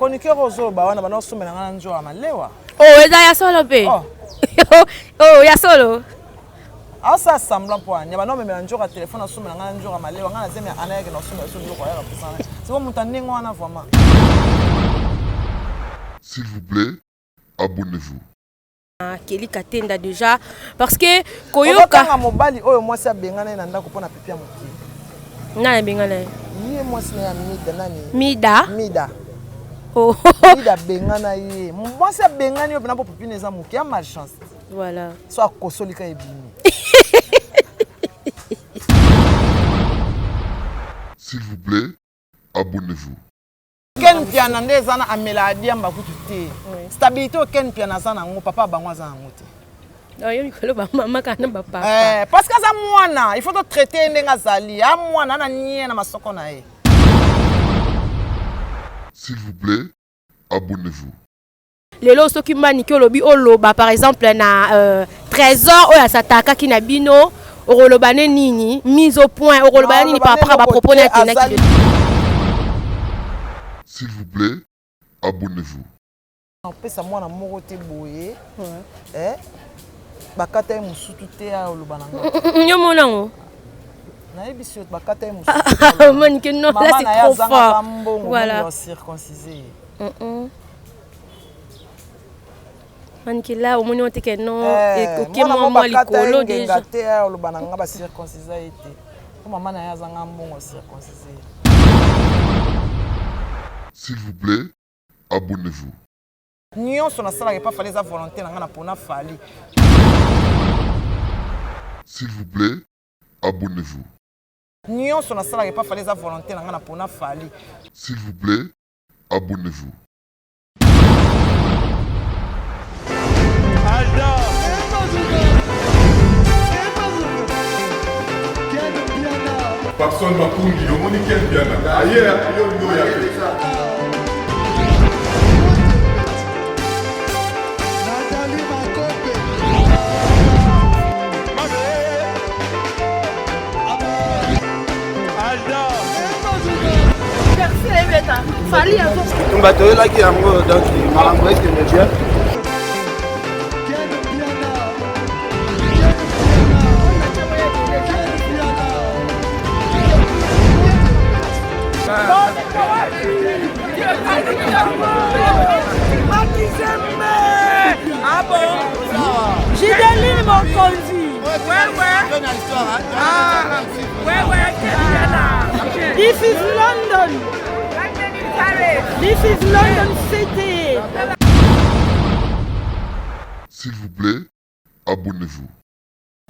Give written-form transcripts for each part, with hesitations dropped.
chroniqueur ozoloba wana bana osomela ngana njo ya malewa. Oh, eza ya solo pe. Oh, ya solo. Asa semblant pour anya bana memela njo ka téléphone osomela ngana njo ya malewa ngana zemi ana yake na osomela so biloko ya kapesana. C'est bon mutandingo wana vraiment. S'il vous plaît, abonnez-vous. Kelly Katenda déjà parce que koyoka nga mobali oyo mwasi abengana na ndako pona pipia moki. Na bengana. Ye mwasi na ya Mida nani? Mida. Oh. Mida bengana ye. Mwasi abengani yo pena po pipine za moki ya malchance. Voilà. So akosolika ebimi. S'il vous plaît, abonnez-vous. Ken piana ndeza na ameladi amba kututé. Stabilité o ken piana za na ngo papa bangwa za ngo te. Yo mikolo ba mama kana ba papa. Parce que ça mwana, il faut te traiter ndenga zali. A mwana na nie na masoko na ye. S'il vous plaît, abonnez-vous. Lelo soki maniki olobi oloba par exemple na trésor oya sataka ki na bino oloba ne nini mise au point oloba nini par rapport à propos na tenaki. S'il vous plaît, abonnez-vous. On peut ça mwana moko te boye. Bakata musutu te ya oloba nanga. Nyo monango. Na ebisi bakata musutu. Maniki non là c'est trop fort. Voilà. Circoncisé. Maniki là au moment où tu es non et que moi likolo déjà. Bakata ya oloba nanga ba circoncisé été. Maman na ya zanga mbongo circoncisé. S'il vous plaît, abonnez-vous. Nyonso na sala pas fallait sa volonté na pona fali. S'il vous plaît, abonnez-vous. Nyonso na sala pas fallait sa volonté na pona fali. S'il vous plaît, abonnez-vous. Personne m'a pour dire, on est quel bien là. Ailleurs, il y a Fali un peu. On va te là qui a un mot dans le malambo est que bien. Ah bon? J'ai des mon conduit. This is London. This is London City. S'il vous plaît, abonnez-vous.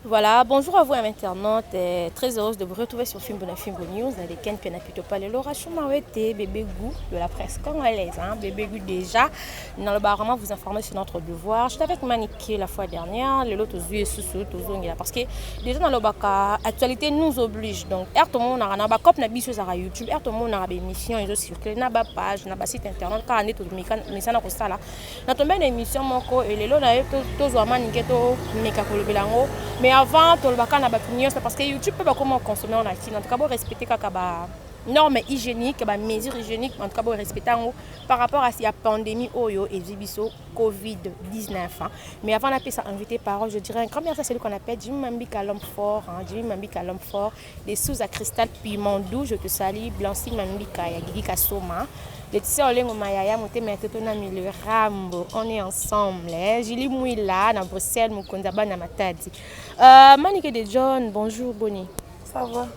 Voilà, bonjour à vous, internautes. Très heureuse de vous retrouver sur Fimbo News. Dans lesquels Piana plutôt pas le Laurachou Mawete, bébé goût de la presse congolaise. Bébé goût déjà. Dans le bar, vraiment vous informer sur notre devoir. J'étais avec Maniké la fois dernière. Le lot aux yeux sous parce que déjà dans le baka, actualité nous oblige. Donc, tout le monde a un backup na biso sur YouTube. Tout le monde a des émissions et aussi circulent na ba page, na ba site internet. Car on est tout mais ça n'a pas ça là. Na tombé une émission moko et le lot na tous au Maniké to meka kolobelango. Mais avant, tout le bacana c'est parce que YouTube peut pas comment consommer en Haïti. En tout cas, vous respecter kaba normes hygiéniques, mesures hygiéniques, en tout cas, vous respecter par rapport à la pandémie Oyo et Zibiso Covid-19. Mais avant d'appeler ça invité parole, je dirais un grand merci à celui qu'on appelle Jimmy Mambika l'homme fort, Jimmy Mambika l'homme fort, des sous à cristal Pimandou, je te salue, Blancy Mambika, Yagigi Kasoma. Laetitia Olengo Mayaya, Motema Totona le Rambo, on est ensemble. Julie Mouila, dans Bruxelles, Mukondaba, na Matadi. Maniké de John, bonjour, Bonnie. Ça va?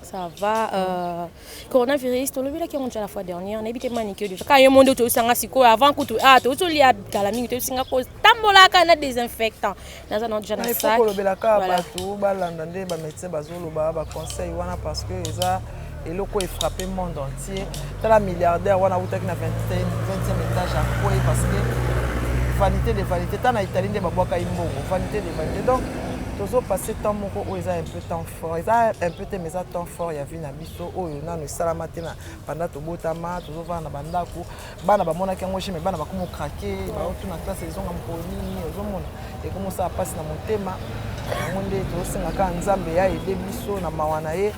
Ça va. Coronavirus, tu l'as vu là qui est monté la fois dernière. On a évité Maniké de. Quand il y a un monde où tu as avant que tu as, tu as lié à Galaming, tu as Singapour, tambola kana désinfectant. Dans un autre genre de sac. Il faut que le belaka batou, balandande, ba médecin bazolo ba conseil wana parce que ça et le coup est frappé le monde entier. Tu as la milliardaire, on a eu 20e étage à quoi parce que vanité de vanité. Tu as en Italie des baboaka imbo, vanité de vanité. Donc, tu as passé temps moko où ils ont un peu temps fort. Ils ont un peu mais ça temps fort. Il y a vu nabiso où il y a une salamatena pendant tout beau tama, tu vois na bandaku, bana ba mona kengo mais bana ba comme craquer, ba tout na classe ils ont un poni, ils ont mona et comment ça passe na mon thème. On dit tu sais na quand Nzambe ya aider biso na mawana ye.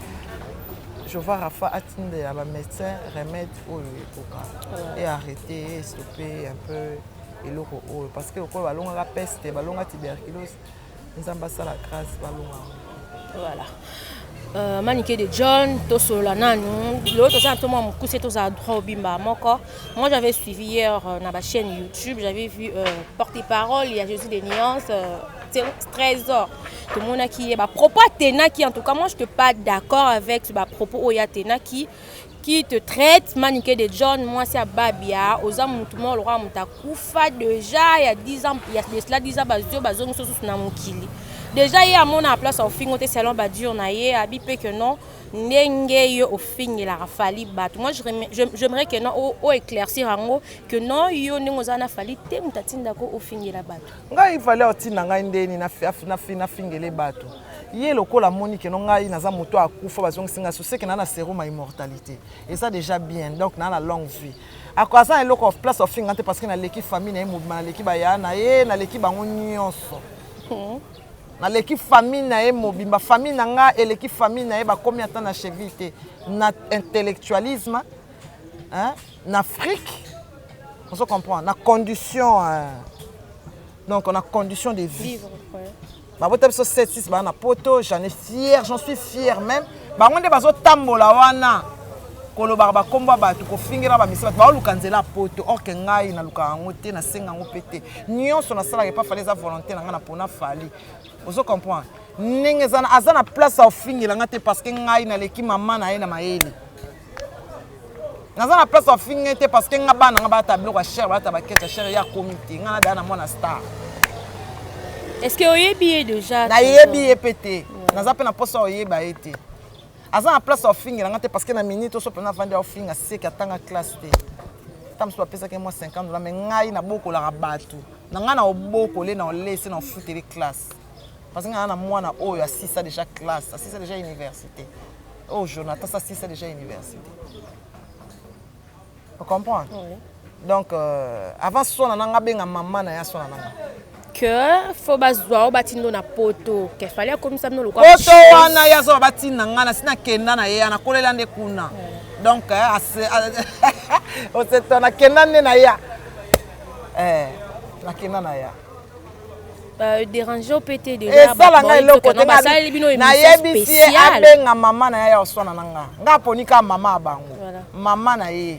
je vois Rafa atteindre un médecin remède et arrêter et stopper un peu et l'eau parce que le ballon a peste, le ballon a tuberculose, nous avons ça la grâce ballon. Voilà. Maniqué de John, l'autre c'est tout ça droit au bimba. Moi j'avais suivi hier dans ma chaîne YouTube, j'avais vu porte-parole, il y a Jésus des nuances. Trésor tout le monde qui est propos Athéna qui en tout cas moi je te pas d'accord avec ce propos Oyatena qui te traite maniqué de John moi c'est à Babia aux hommes tout le monde le roi mutakufa déjà il y a 10 ans il y a cela 10 ans bazong sous na mokili déjà il y a mon en place au fin côté salon badur na ye abipé que non ndenge yo au fin la rafali bat moi j'aimerais que non au éclaircir en que non yo ndenge na fali te mutatinda ko au fin la bat nga il fallait otina nga ndeni na fingele bato ye lokola moni que non ngai naza moto akufa bazong singa so c'est que na sérum à immortalité et ça déjà bien donc na la longue vie à quoi ça eloko of place of fingante parce que na l'équipe famille na mouvement na l'équipe ya na ye na l'équipe bango nyonso na l'équipe famille na mobimba famille nanga et l'équipe famille na ba combien de temps na chevité na intellectualisme hein na Afrique on se comprend na condition donc on a condition de vivre ba bote so 7 6 ba na poto j'en suis fier même ba ngonde bazo tambola wana koloba ba komba ba to fingira ba misa ba lukanzela poto or que ngai na luka ngote na senga ngopete nyonso na sala pas fallait sa volonté na ngana pona fali ozo comprendre ninge zana azana place au fingira ngate parce que ngai na leki mama na ye na maeli nazana place au fingira parce que ngaba na ngaba tablo kwa cher ba tabaketa cher ya comité ngana dana mona star. Est-ce que oyebi déjà na yebi epete naza pe na poso oyeba ete azana place au fingira ngate parce que na minute so pena vendre au fingira c'est que atanga classe te tam so pesa que moi $50 mais ngai na boko la rabatu na ngana oboko le na olese na foot les classes parce que ngana mwana oyo assisa déjà classe assisa déjà université oh Jonathan ça assisa déjà université vous comprenez oui. Donc avant so na nga benga maman na ya so na nga que faut bazwa batindo na poto que fallait comme ça no lokwa poto wana ya zo batina ngana sina kenda na ye na kolela nde kuna donc on se tona kenda ne na ya na kenda na ya déranger au PT déjà ça la ngai loko na yebisi abenga mama na ya osona nanga nga ponika mama abango mama na ye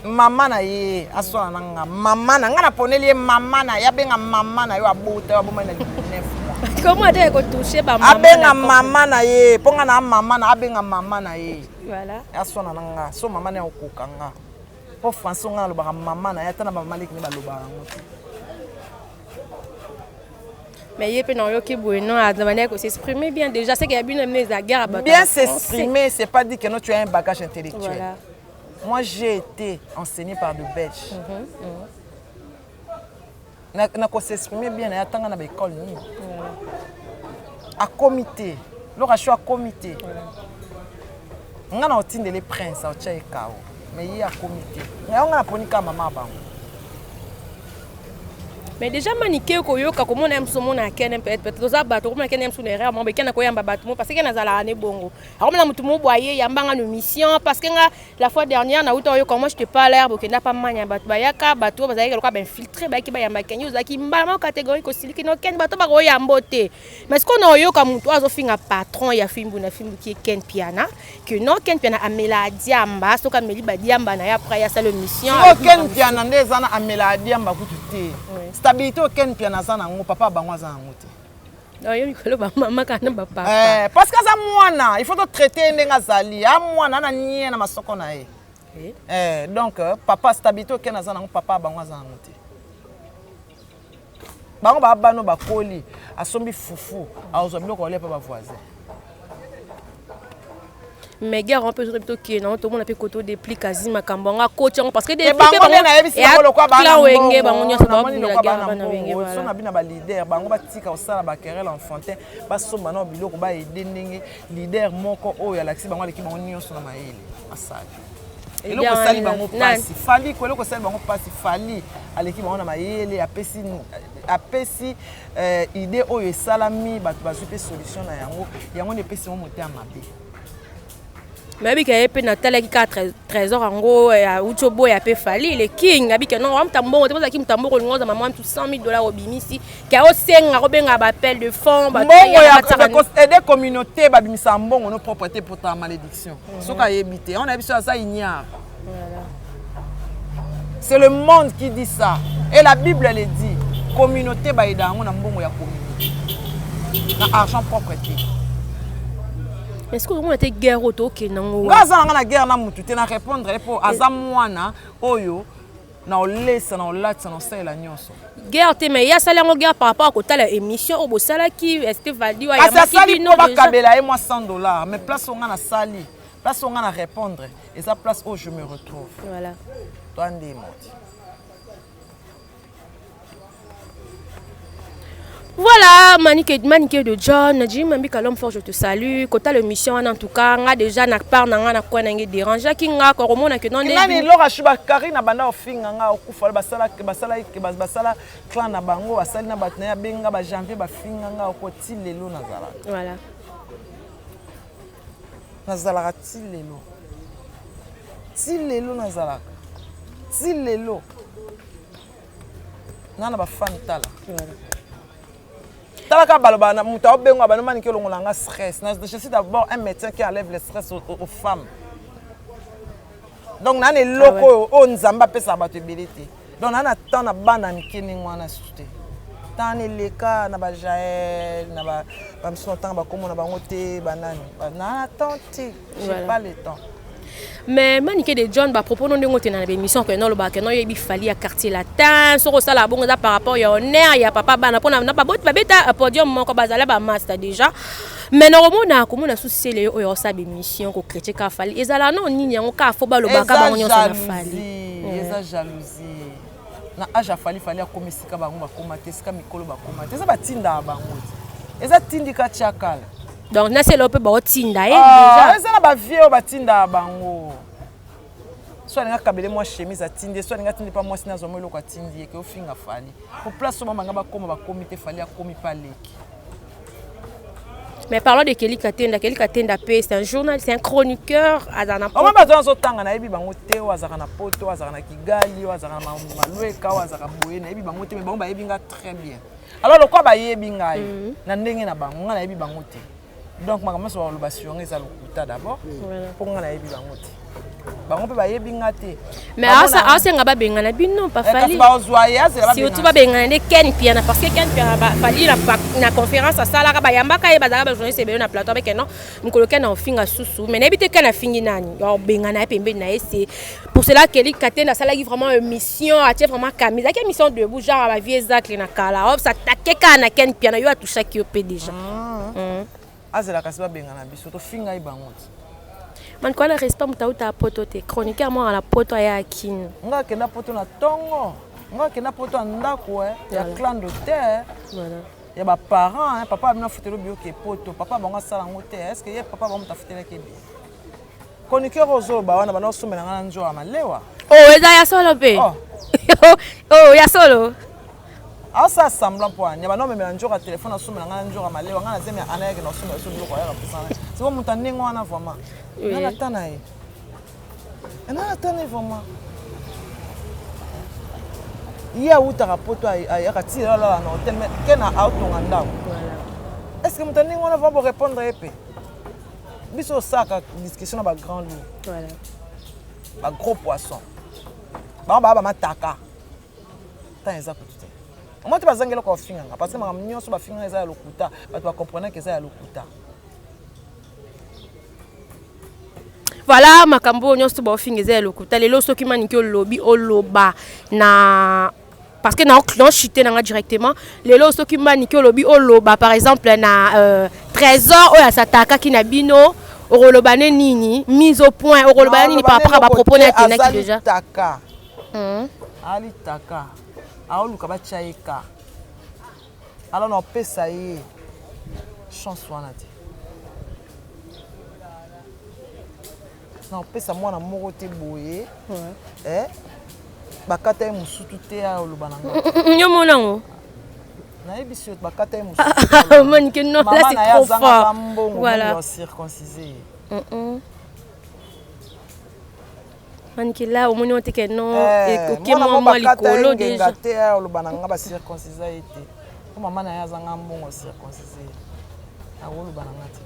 mama na ye asona nanga mama na nga na poneli mama na ya benga mama na yo abota ya boma na 9 mois comment elle ko toucher ba mama abenga mama na ye ponga na mama na abenga mama na ye voilà asona nanga so mama na okokanga po français nga lo ba mama na ya tana ba malik ni ba lo ba ngoti mais il peut non yo ki bueno à de manière que s'exprimer bien déjà c'est qu'il y a bien amener la guerre à bien s'exprimer c'est pas dire que non tu as un bagage intellectuel voilà. Moi, j'ai été enseigné par de Belges. Je s'exprimer bien à l'école. À comité. Là, je suis à comité. Je suis les princes, mais il y a un comité. Je suis à maman. mais déjà maniqué koyoka comme on aime son monde à ken peut-être aux abattre comme ken aime son erreur mon ken ko yamba batmo parce que na zala ane bongo alors na mutu mo boyer yamba nga mission parce que la fois dernière na uto yoka moi je te pas l'air que n'a pas manya bat bayaka bato bazaki ko ba infiltrer ba ki ba yamba ken yo zaki mbala catégorie ko siliki no ken bato ba ko yambote mais ce qu'on a yoka mutu azo finga patron ya fimbu na fimbu qui ken piana que non ken piana amela diamba so ka meli ba diamba na ya après ya sale mission ken piana ndezana amela diamba kututé stabilité aucun piano za nango papa bango za nango te yo mikolo ba mama kana ba papa parce que za mwana il faut te traiter ndenga zali a mwana na nie na masoko na ye donc papa stabilité aucun za nango papa bango za nango te bango ba bano ba koli asombi fufu azo biloko ole pa ba voisin mais guerre on peut plutôt que non tout le monde a fait côté des plis quasi makambonga coach parce que des plis na yebisi bango kwa bana wenge bango nyoso ba la guerre bana wenge voilà so na bina ba leader bango batika osala ba querelle enfantin ba somba na biloko ba edendenge leader moko oyo alaxi bango aleki bango nyoso na maele asali eloko sali bango pasi fali ko eloko sali bango pasi fali aleki bango na maele apesi apesi idée oyo esalami bato bazwi mpe solution na yango nde epesi mo mote ya mabe. Mais abi ka pe na tala ki 4 trésor ango ya uchobo ya pe fali le king abi ka non wa mtambo te ki mtambo ko ngoza mama tu $100,000 obimisi ka o senga ko benga ba appel de fonds ba mbongo ya aider communauté babimisa mbongo no propreté pour ta malédiction soka yebite on a biso ça ignare. Voilà. C'est le monde qui dit ça et la Bible elle dit communauté ba ida ngo na mbongo ya communauté na argent propreté. Mais est-ce que on était guerre auto que non ngaza nga na guerre na mutu te na répondre pour azamwana oyo na olesa na olatsa na sala nyonso guerre te mais ya sala ngo guerre par rapport à la émission au bosala qui était valide wa ya maki no ba kabela et moi $100 mais place on nga na sali place on nga na répondre et ça place où je me retrouve. Voilà toi ndi moti. Voilà, Manique de John, Jim Mbika l'homme fort, je te salue. Kota le mission en tout cas, nga déjà na part na quoi na déranger ki nga ko romona que non des. Nani lora shuba Karina banda ofinga nga okufa basala clan na bango basali na batna ya benga ba janvier ba finga nga okoti lelo nazala. Voilà. Nazala ti lelo. Ti lelo nazala. Ti lelo. Nana ba fan tala. Voilà. Talaka baloba na muta obengo abano mani ke longolanga stress. Je suis d'abord un médecin qui enlève le stress aux femmes. Donc nane loko o nzamba pesa bato ebelete. Donc nana temps na bana mikini ngwana sute. Tane leka na ba Jaël na ba mso temps ba komo na bango te banani. Na attente, j'ai pas le temps. Mais Manique de John ba propos non ngote na émission que non le ba que non yebi fali à quartier latin so ko sala bongo par rapport ya honneur ya papa bana pona na ba bot ba beta podium moko bazala ba master déjà mais normalement ko mona souci le yo sa émission ko critiquer ka fali ezala non nini yango ka fo ba lo ba ka ba nyo sa fali eza jalousie na aja fali a komisika bango ba komate sika mikolo ba komate eza batinda bango eza tindika chakala. Donc na c'est le peu ba tinda déjà eza na ba vieux batinda bango soit nga kabele moi chemise atinde soit nga tinde pas moi sina zomo loko atindi ke ofinga fali pour place mama nga ba koma ba comité fali a komi pa leki. Mais parlons de Kelly Katenda P, c'est un journaliste, c'est un chroniqueur à Zana. On va besoin de tanga na ebi bango te wa zaka na poto wa zaka na Kigali wa zaka na Malweka wa zaka boye na ebi bango te mais bango ba ebi nga très bien. Alors le quoi ba yebi nga na ndenge na bango nga na ebi bango te. Donc ma commence à le sur les alukuta d'abord pour nga na ebi bango te. Bango pe ba yebi nga te. Mais asa nga ba benga na bino pa fali. Si tu ba benga na Ken Piana parce que Ken Piana ba fali na conférence à sala ka ba yambaka e ba zaka ba journaliste be na plateau avec non nkoloke na ofinga susu mais na ebite kana fingi nani yo benga na pembe na ese pour cela Kelly Katenda sala qui vraiment une mission a tie vraiment camisa qui mission de bouger à la vie exacte na kala ça taquer kana Ken Piana yo a touché qui op déjà. Azela kasiba benga na biso to finga i bango. Man quoi le respect mutauta poto te chroniqueur moi à la poto ya akin. Nga kena poto na tongo. Nga kena poto ndako ya clan de terre. Voilà. Ya ba parents papa bina futelo bio ke poto papa bango sala ngote est-ce que ye papa bango tafutela ke bi. Chroniqueur ozo ba wana bana somela ngana njo amalewa. Oh eza ya solo pe. Oh ya solo. Asa semblant pour anya bana memela njo ka téléphone asomela ngana njo amalewa ngana zemi anayeke na somela so biloko ya kapusana. C'est bon mutanengo wana vraiment. Nana tanae. Nana tanae vraiment. Ya utaka poto ya kati la na hôtel mais kena autonga ndako. Voilà. Est-ce que mutanengo wana va répondre épée? Biso saka discussion na ba grand loup. Voilà. Ba gros poisson. Ba mataka. Tant eza kutu. Moi tu vas zangela ko finga parce que ma nyonso ba finga eza ya lokuta, ba tu vas comprendre que eza ya lokuta. Voilà makambo nyonso ba finga eza ya lokuta. Lelo soki maniki lobby oloba na parce que na on chuté na directement lelo soki maniki lobby oloba par exemple na trésor oya sataka ki na bino orolobane nini mise au point orolobane nini par rapport à ba propos na tenaki déjà taka ali taka aoluka bachaika alors on pesa ye chance wana te na pesa mwana moko te boye bakata ye musutu te ya oloba nanga nyo monango nayebi sur bakata ye mususu Monique non là c'est trop fort voilà circoncisé Monique là au moins on te que non OK moi likolo déjà te oloba na nga ba circoncisé été ko mama na yazanga mbongo circoncisé na oloba na ngati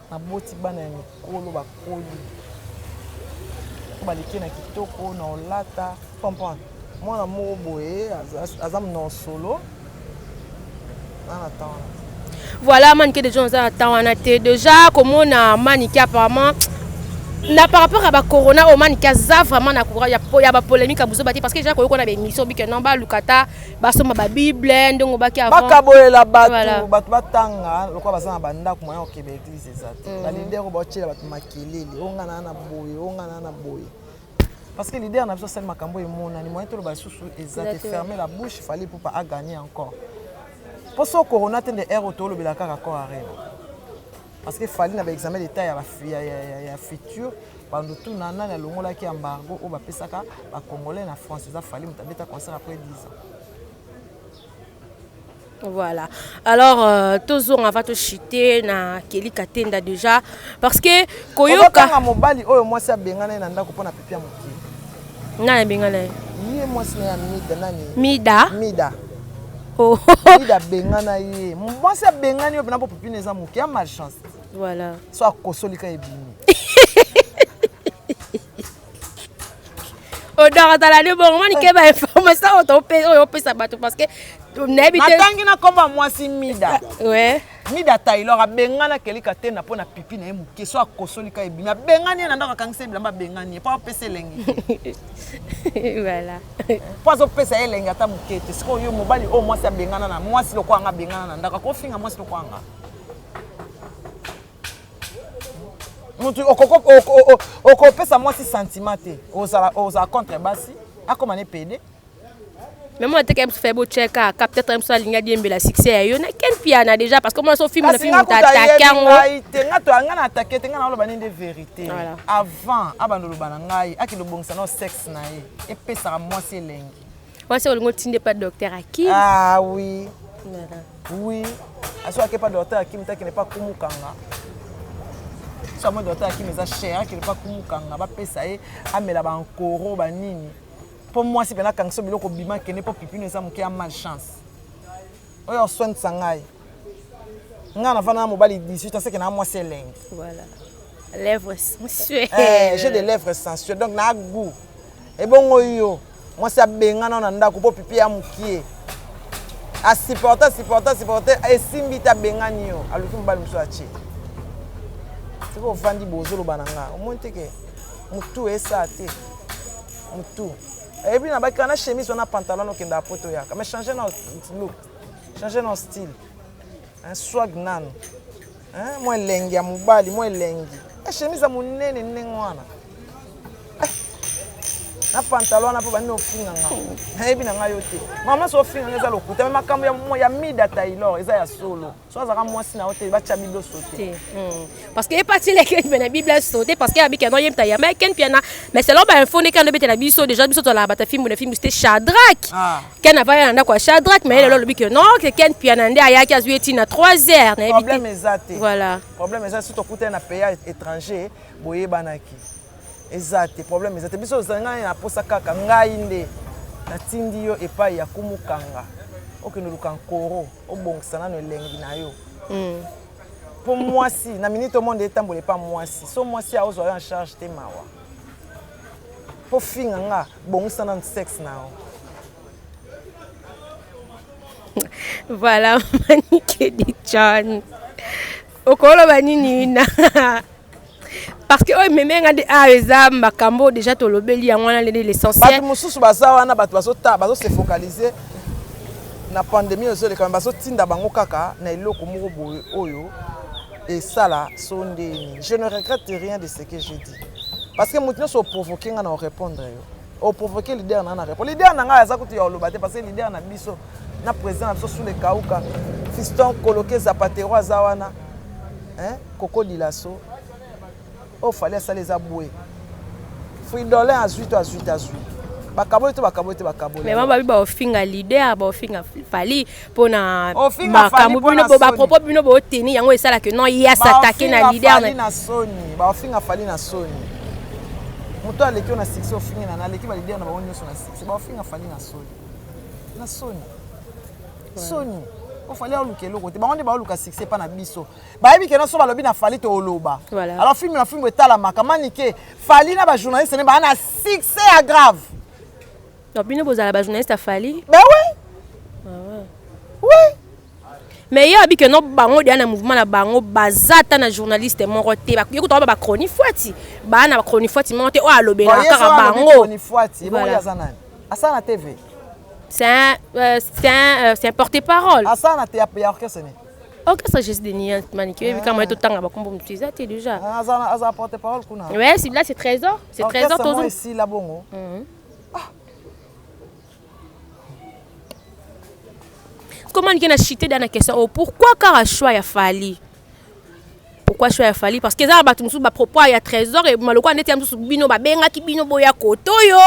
na boti bana ya mikolo bakoli baliki na kitoko na olata comprendre mwana moko boye aza na solo nana temps voilà Manique déjà on a temps on a déjà comme on a Manique apparemment na par rapport à ba corona au Manique za vraiment na courage ya ba polémique abuzo bati parce que déjà ko na ba émission bi que non ba lukata ba soma ba bible ndongo ba ki avant bakabolela batu batanga lokwa baza na banda ko moya okebe église ezate ba leader ko ba tshela batu makelele ongana na boye parce que l'idée, on a besoin de makambo et mon animal, tout le bas-sous est fermer la bouche, il fallait pour pas gagner encore. Pour ce corona, il y a des airs autour de la encore parce qu'il fallait un examen d'état à la future. Pendant tout le temps, il y a l'homme qui embargo au Bapesaka, à Congolais, en France, il fallait un concert après 10 ans. Voilà. Alors, tous on va te chuter na Kelly Katenda déjà parce que Koyoka na mobali oyo moi ça bengana na ndako pona pipia moki. Na bengana. Yé moi c'est na mida nani? Mida. Oh. Mida bengana yé. Moi ça bengana yo bena po pipine za moki a malchance. Voilà. Soit kosolika ebimi. O dans la bon man ke ba information on peut ça bateau parce que natangi na komba mwasi Mida. Ouais. Mida Taylor a bengana Kelly Katenda pona pipi na muke so akosolika ebimi. Bengani na ndako kangise bilamba bengani pa pese lengi. Voilà. Pas pesa elengi ata mukete. Siko yo mobali o mwasi bengana na mwasi lokwa anga bengana na ndako ko finga mwasi lokwa anga. Mutu okoko pesa mwasi sentiment te. Oza contre basi. Akoma ne pede. Mais moi, je suis fait beau check peut-être un peu ligne de la succès. Il y a quel piano déjà parce que moi, ce film, le film, t'as attaqué. On a attaqué, on a de vérité. Avant, abandon le banangai, à qui le bon ça non sexe naïe. Et puis ça moi c'est lingue. Moi, c'est le mot de pas docteur Hakim. Ah oui. Oui. À ce qui pas docteur Hakim, qui n'est pas kumukanga. Soit moi docteur Hakim, mais cher, qui n'est pas kumukanga. Ba pesa e, amela ba nkoro ba nini. Pour moi, si bien quand ça biloko bima qui n'est pas pipi ne ça qui a malchance. Oyo soin de sangai. Ngana fana mobile 18 ans c'est que na moi c'est lingue. Voilà. Lèvres sensuelles. J'ai des lèvres sensuelles donc na goût. Et bon oyo, moi c'est bengana na ndako po pipi ya mukie. A supporter et simbi ta bengani yo. Aluki mobile muso achi. C'est ko vandi bozolo bananga. Au moins te que mutu esate. Mutu. Et puis, on a chemise, on a pantalon, on a poto ya. Mais changer notre look, changer notre style. Un swag nan. Hein, moi lengi ya mubali, moi lengi. Et chemise à mon nene nengwana. Na pantalon na po bani ofinga nga. Et puis na nga yote. Maman so finga nga za lokuta, mais makambo ya Mida Taylor, eza ya solo. So azaka mwasi na hotel ba chabido sauter. Parce que est parti les que la Bible sauter parce que abi kanon yemta ya mais ken piana mais c'est là ba info ne kan le bete la biso déjà biso to la bata film c'était Shadrach. Ken ava na quoi Shadrach mais elle le bi que non que ken piana ndé aya ki azueti na 3 heures na problème ezate. Voilà. Problème ezate surtout côté na pays étranger boye banaki. Ezate problème ezate biso zanga na posa kaka ngai nde na tindi yo epai ya kumukanga okino lukankoro obongisa no elengi na yo pour moi si na minute au monde etambole pas moi si so moi si a ozo en charge te mawa pour finga nga bongisa na sexe na yo. Voilà Manique di John okolo banini na parce que oh même ngade eza makambo déjà to lobeli ya ngwana l'essentiel bato mususu baza wana bato bazo se focaliser na pandémie ozo le quand bazo tinda bango kaka na eloko moko boye oyo et ça là sondeni je ne regrette rien de ce que j'ai dit parce que mutu so provoquer nga na répondre yo o provoquer leader na répondre leader na nga za kuti ya lobate parce que leader na biso na président na biso sous le kauka fiston coloquer Zapatero azawana hein Koko Dilasso. Oh, fallait ça les abouer. Faut idoler à 8. bakaboli te mais moi babi ba ofinga leader ba ofinga fali pona Ofinga Fally makambo mpona bino ba Sony. propos bino ba teni yango esala que non ya s'attaquer na leader na Sony baofinga Fally na Sony moto aleki na succès ofingi na aleki ba leader na bango nyonso na succès baofinga Fally na Sony Sony o Fally oluka eloko te bango nde baoluka succès pa na biso bayebi ke nyonso balobi na Fally te oloba alors film na film etalamaka manike Fally na bajournaliste ne baa na succès ya grave donc bino bozala bajournaliste a Fally ben oui oui mais yo abi que non bango dia na mouvement na bango bazata na journaliste moko te ba yeko to ba chronique fwati ba na chronique fwati mo te o alobela kaka bango chronique fwati bon ya zanani asa na TV c'est un porte-parole asa na te ya orchestre ne orchestre juste de niant manique et quand moi tout temps ba kombo mutiza te déjà asa porte-parole kuna ouais c'est là c'est trésor toujours ici la bongo comment il a chité dans la question pourquoi car choix a Fally pourquoi choix a Fally parce que ça ba tout ba propos ya trésor et maloko neti am tout bino ba benga ki bino boya koto yo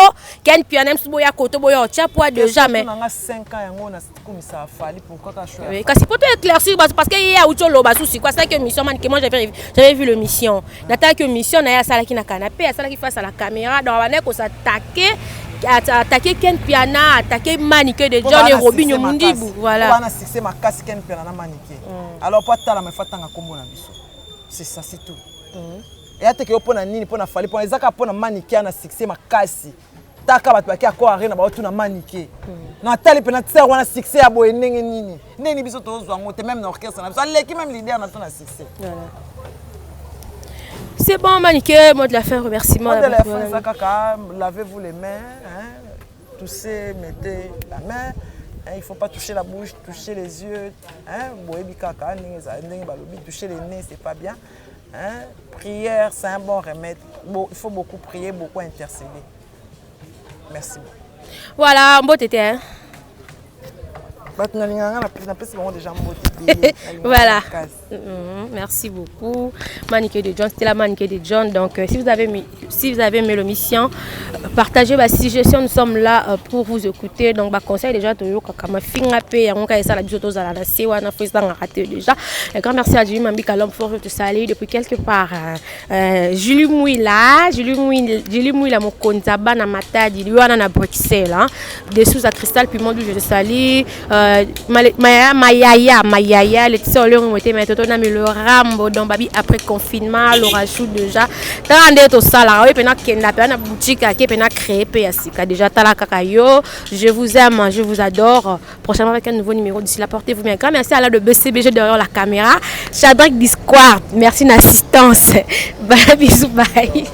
ken pianem tout boya koto boya chapo déjà mais on a 5 ans yango na comme ça Fally pourquoi car choix oui kasi poto éclaircir parce que il y a autre loba souci quoi ça que mission man que moi j'avais vu le mission n'attend que mission na ya sala ki na canapé ya sala ki face à la caméra donc on va ko s'attaquer attaquer Ken Piana, attaquer Manique de John et Robinho Mundibu. Voilà. On a succès ma casse Ken Piana na Manique. Alors pas tala me fatanga kombo na biso. C'est ça c'est tout. Et ate ke opona nini pona Fally pona ezaka pona Manique na succès ma casse. Taka batu baki akora rena ba otu na Manique. Na tali pena tsere wana succès ya boye ndenge nini. Nini biso tozwa ngote même na orchestre na biso. Aleki même leader na ton succès. Voilà. C'est bon, Manique, mot de la fin, remerciement. Mot de la fin, ça kaka, lavez-vous les mains, hein, toussez, mettez la main, hein, il ne faut pas toucher la bouche, toucher les yeux, hein, toucher les nez, c'est pas bien. Hein. Prière, c'est un bon remède. Bon, il faut beaucoup prier, beaucoup intercéder. Merci beaucoup. Voilà, beau tété, hein. Voilà. Merci beaucoup. Manique de John, c'était la Manique de John. Donc, si vous avez aimé l'émission, partagez ma suggestion. Nous sommes là pour vous écouter. Donc, conseil déjà, déjà. Un grand merci à Julie Mambi Kalom pour te saluer depuis quelque part. Julie Mouila, mon konzaba na matadi, lui on a Bruxelles. Dessous à Cristal, puis moi je te salue. Mayaya, les petits soleils ont été maintenant le Rambo dans Babi après confinement, le rajout déjà. Tant d'être au salaire, oui, pendant qu'il n'a pas une boutique qui est créée, déjà tala kakayo. Je vous aime, je vous adore. Prochainement avec un nouveau numéro d'ici là, portez-vous bien. Grand merci à la de BCBG derrière la caméra. Shadrack Discord, merci d'assistance. Bye, bisous, bye.